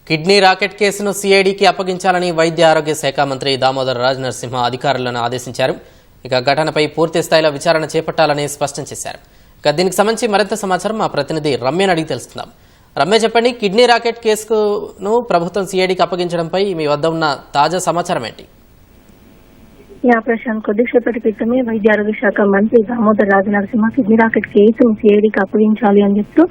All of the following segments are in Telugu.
కిడ్నీ రాకెట్ కేసును సిఐడికి అప్పగించాలని వైద్య ఆరోగ్య శాఖ మంత్రి దామోదర్ రాజ్ నరసింహ అధికారులను ఆదేశించారు. ఇక ఘటనపై పూర్తి స్థాయిలో విచారణ చేపట్టాలని స్పష్టం చేశారు. ఇక దీనికి సంబంధించి మరింత సమాచారం మా ప్రతినిధి రమ్యను అడిగి తెలుసుకుందాం. రమ్య, చెప్పండి, కిడ్నీ రాకెట్ కేసును ప్రభుత్వం సిఐడికి అప్పగించడంపై మీ వద్ద ఉన్న తాజా సమాచారం ఏంటి? ప్రశాంత్, కొద్దిసేపటి క్రితమే వైద్య ఆరోగ్య శాఖ మంత్రి దామోదర్ రాజ్ నరసింహ కిడ్నీ రాకెట్ కేసును సిఐడికి అప్పగించాలి అని చెప్తూ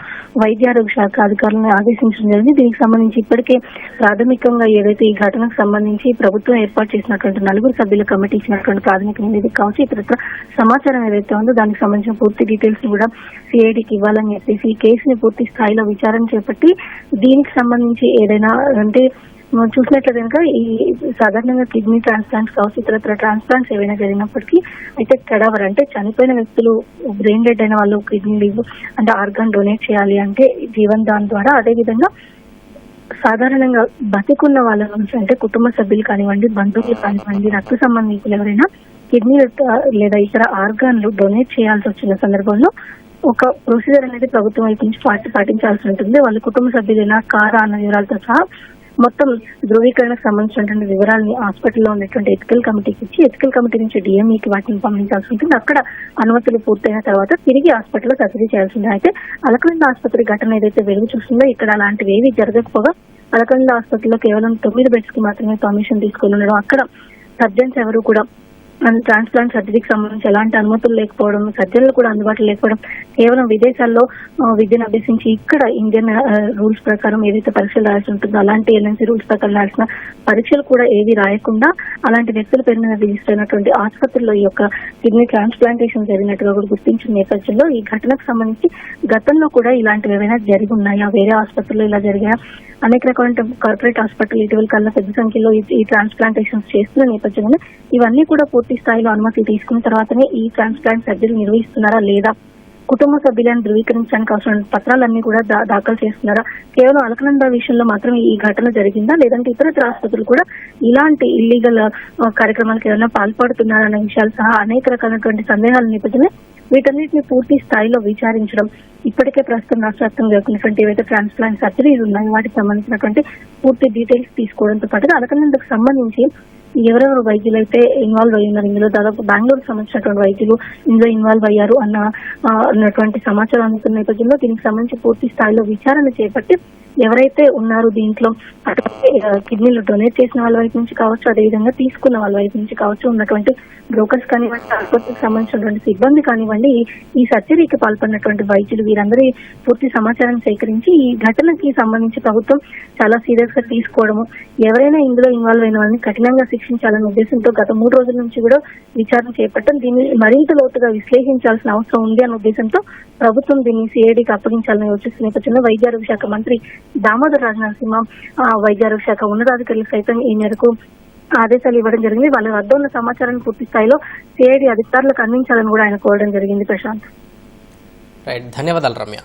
వైద్య ఆరోగ్య శాఖ అధికారులను ఆదేశించడం జరిగింది. దీనికి సంబంధించి ఇప్పటికే ప్రాథమికంగా ఏదైతే ఈ ఘటనకు సంబంధించి ప్రభుత్వం ఏర్పాటు చేసినటువంటి 4 సభ్యుల కమిటీ ఇచ్చినటువంటి ప్రాథమిక నివేదిక కావచ్చు, ఇతర సమాచారం ఏదైతే ఉందో దానికి సంబంధించిన పూర్తి డీటెయిల్స్ కూడా సిఐడికి ఇవ్వాలని చెప్పేసి ఈ కేసుని పూర్తి స్థాయిలో విచారణ చేపట్టి దీనికి సంబంధించి ఏదైనా అంటే చూసినట్లయితే కనుక ఈ సాధారణంగా కిడ్నీ ట్రాన్స్ప్లాంట్స్ కావచ్చు, ఇతర ట్రాన్స్ప్లాంట్స్ ఏవైనా జరిగినప్పటికీ అయితే కడవర్ అంటే చనిపోయిన వ్యక్తులు బ్రెయిన్ డెడ్ అయిన వాళ్ళు కిడ్నీ అంటే ఆర్గాన్ డొనేట్ చేయాలి అంటే జీవన్ దాన్ ద్వారా, అదేవిధంగా సాధారణంగా బతికున్న వాళ్ళ నుంచి అంటే కుటుంబ సభ్యులు కానివ్వండి, బంధువులు కానివ్వండి, రక్త సంబంధికులు ఎవరైనా కిడ్నీ లేదా ఇతర ఆర్గాన్లు డొనేట్ చేయాల్సి వచ్చిన సందర్భంలో ఒక ప్రొసీజర్ అనేది ప్రభుత్వం వైపు నుంచి పాటించాల్సి ఉంటుంది. వాళ్ళ కుటుంబ సభ్యులైన కారా అన్న వివరాలతో సహా మొత్తం ధృవీకరణకు సంబంధించినటువంటి వివరాలని హాస్పిటల్లో ఉన్నటువంటి ఎథికల్ కమిటీకి ఇచ్చి ఎథికల్ కమిటీ నుంచి డిఎంఈకి వాటిని పంపించాల్సి ఉంటుంది. అక్కడ అనుమతులు పూర్తయిన తర్వాత తిరిగి హాస్పిటల్లో సర్జరీ చేయాల్సి ఉంటుంది. అయితే అలకనంద ఆసుపత్రి ఘటన ఏదైతే వెలుగు చూస్తుందో ఇక్కడ అలాంటివి ఏవి జరగకపోగా అలకనంద ఆసుపత్రిలో కేవలం 9 బెడ్స్ కి మాత్రమే పర్మిషన్ తీసుకుని ఉండడం, అక్కడ సర్జన్స్ ఎవరు కూడా ట్రాన్స్ప్లాంట్ సర్జరీకి సంబంధించి ఎలాంటి అనుమతులు లేకపోవడం, సర్జన్లు కూడా అందుబాటులో లేకపోవడం, కేవలం విదేశాల్లో విద్యను అభ్యసించి ఇక్కడ ఇండియన్ రూల్స్ ప్రకారం ఏదైతే పరీక్షలు రాయాల్సి ఉంటుందో అలాంటి ఎల్ఎన్సీ రూల్స్ ప్రకారం రాసిన పరీక్షలు కూడా ఏవి రాయకుండా అలాంటి వ్యక్తుల పేరు మీద రిజిస్టర్ అయినటువంటి ఆసుపత్రిలో ఈ యొక్క కిడ్నీ ట్రాన్స్ప్లాంటేషన్ జరిగినట్టుగా కూడా గుర్తించిన నేపథ్యంలో ఈ ఘటనకు సంబంధించి గతంలో కూడా ఇలాంటివి ఏమైనా జరిగి ఉన్నాయా, వేరే ఆసుపత్రుల్లో ఇలా జరిగాయా, అనేక రకమైన కార్పొరేట్ హాస్పిటల్ ఇటీవల కల్లా పెద్ద సంఖ్యలో ఈ ట్రాన్స్ప్లాంటేషన్స్ చేస్తున్న నేపథ్యంలో ఇవన్నీ కూడా పూర్తి స్థాయిలో అనుమతులు తీసుకున్న తర్వాతనే ఈ ట్రాన్స్ప్లాంట్ సర్జరీ నిర్వహిస్తున్నారా లేదా, కుటుంబ సభ్యులను ధృవీకరించడానికి అవసరమైన పత్రాలన్నీ కూడా దాఖలు చేస్తున్నారా, కేవలం అలకనంద విషయంలో మాత్రమే ఈ ఘటన జరిగిందా లేదంటే ఇతర ఆసుపత్రులు కూడా ఇలాంటి ఇల్లీగల్ కార్యక్రమాలకు ఏమైనా పాల్పడుతున్నారా అనే విషయాలు సహా అనేక రకాలైనటువంటి సందేహాల నేపథ్యంలో వీటన్నిటిని పూర్తి స్థాయిలో విచారించడం, ఇప్పటికే ప్రస్తుతం రాష్ట్ర వ్యాప్తంగా జరుగుతున్నటువంటి ఏవైతే ట్రాన్స్ప్లాంట్ సర్జరీలు ఉన్నాయో వాటికి సంబంధించినటువంటి పూర్తి డీటెయిల్స్ తీసుకోవడంతో పాటు అలకనందకు సంబంధించి ఎవరెవరు వైద్యులు అయితే ఇన్వాల్వ్ అయ్యి ఉన్నారు, ఇందులో దాదాపు బెంగళూరుకు సంబంధించినటువంటి వైద్యులు ఇందులో ఇన్వాల్వ్ అయ్యారు అన్నటువంటి సమాచారం అందుతున్న నేపథ్యంలో దీనికి సంబంధించి పూర్తి స్థాయిలో విచారణ చేపట్టి ఎవరైతే ఉన్నారో దీంట్లో కిడ్నీలు డొనేట్ చేసిన వాళ్ళ వైపు నుంచి కావచ్చు, అదేవిధంగా తీసుకున్న వాళ్ళ వైపు నుంచి కావచ్చు, ఉన్నటువంటి బ్రోకర్స్ కానివ్వండి, ఆసుపత్రికి సంబంధించినటువంటి సిబ్బంది కానివ్వండి, ఈ సర్జరీకి పాల్పడినటువంటి వైద్యులు వీరందరి పూర్తి సమాచారం సేకరించి ఈ ఘటనకి సంబంధించి ప్రభుత్వం చాలా సీరియస్ గా తీసుకోవడము, ఎవరైనా ఇందులో ఇన్వాల్వ్ అయిన వాళ్ళని కఠినంగా శిక్షించాలనే ఉద్దేశంతో గత 3 రోజుల నుంచి కూడా విచారణ చేపట్టడం, దీన్ని మరింత లోతుగా విశ్లేషించాల్సిన అవసరం ఉంది అన్న ఉద్దేశంతో ప్రభుత్వం దీన్ని సిఐడికి అప్పగించాలని యోచిస్తున్న నేపథ్యంలో వైద్య ఆరోగ్య శాఖ మంత్రి దామోదర్ రాజ్ నరసింహ వైద్య ఆరోగ్య శాఖ ఉన్నతాధికారులు సైతం ఈ మేరకు ఆదేశాలు ఇవ్వడం జరిగింది. వాళ్ళ వద్ద ఉన్న సమాచారాన్ని పూర్తి స్థాయిలో సిఐడి అధికారులకు అందించాలని కూడా ఆయన కోరడం జరిగింది. ప్రశాంత్, ధన్యవాదాలు రమ్య.